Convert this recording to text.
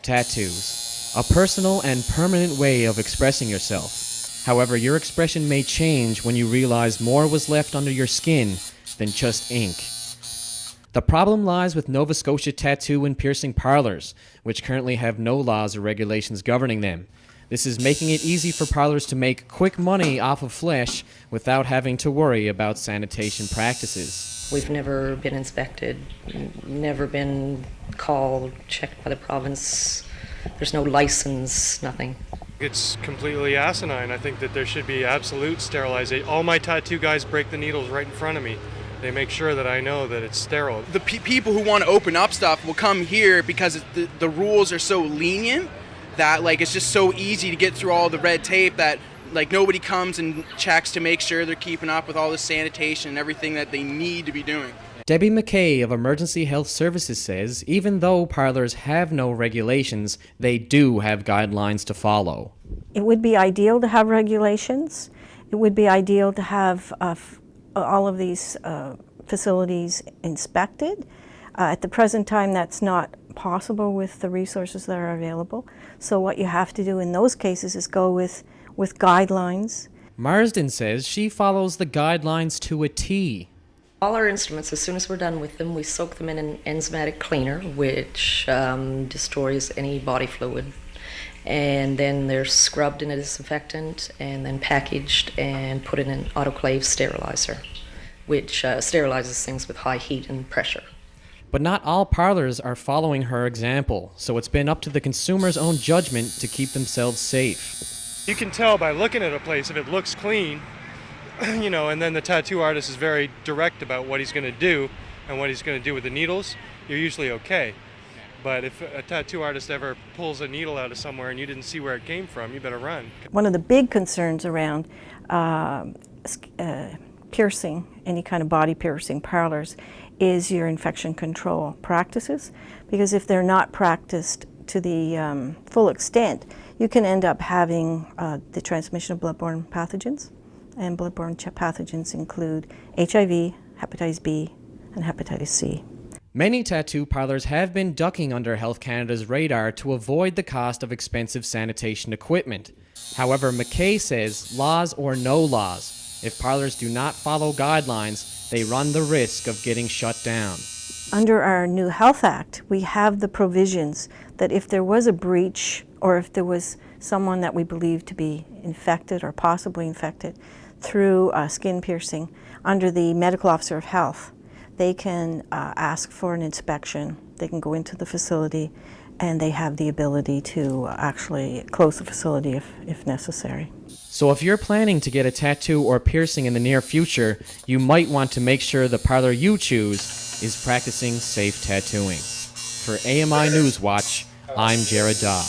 Tattoos. A personal and permanent way of expressing yourself. However, your expression may change when you realize more was left under your skin than just ink. The problem lies with Nova Scotia tattoo and piercing parlors, which currently have no laws or regulations governing them. This is making it easy for parlors to make quick money off of flesh without having to worry about sanitation practices. We've never been inspected, never been called, checked by the province. There's no license, nothing. It's completely asinine. I think that there should be absolute sterilization. All my tattoo guys break the needles right in front of me. They make sure that I know that it's sterile. The people who want to open up stuff will come here because the rules are so lenient that it's just so easy to get through all the red tape that nobody comes and checks to make sure they're keeping up with all the sanitation and everything that they need to be doing. Debbie McKay of Emergency Health Services says even though parlors have no regulations, they do have guidelines to follow. It would be ideal to have regulations. It would be ideal to have all of these facilities inspected. At the present time, that's not possible with the resources that are available. So what you have to do in those cases is go with guidelines. Marsden says she follows the guidelines to a T. All our instruments, as soon as we're done with them, we soak them in an enzymatic cleaner, which destroys any body fluid. And then they're scrubbed in a disinfectant and then packaged and put in an autoclave sterilizer, which sterilizes things with high heat and pressure. But not all parlors are following her example, so it's been up to the consumer's own judgment to keep themselves safe. You can tell by looking at a place if it looks clean, and then the tattoo artist is very direct about what he's going to do and what he's going to do with the needles, you're usually okay. But if a tattoo artist ever pulls a needle out of somewhere and you didn't see where it came from, you better run. One of the big concerns around piercing, any kind of body piercing parlors, is your infection control practices. Because if they're not practiced to the full extent, you can end up having the transmission of bloodborne pathogens. And bloodborne pathogens include HIV, hepatitis B, and hepatitis C. Many tattoo parlors have been ducking under Health Canada's radar to avoid the cost of expensive sanitation equipment. However, McKay says, laws or no laws, if parlors do not follow guidelines, they run the risk of getting shut down. Under our new Health Act, we have the provisions that if there was a breach or if there was someone that we believe to be infected or possibly infected through skin piercing, under the Medical Officer of Health, they can ask for an inspection. They can go into the facility and they have the ability to actually close the facility if necessary. So if you're planning to get a tattoo or piercing in the near future, you might want to make sure the parlor you choose is practicing safe tattooing. For AMI Newswatch, I'm Jared Daw.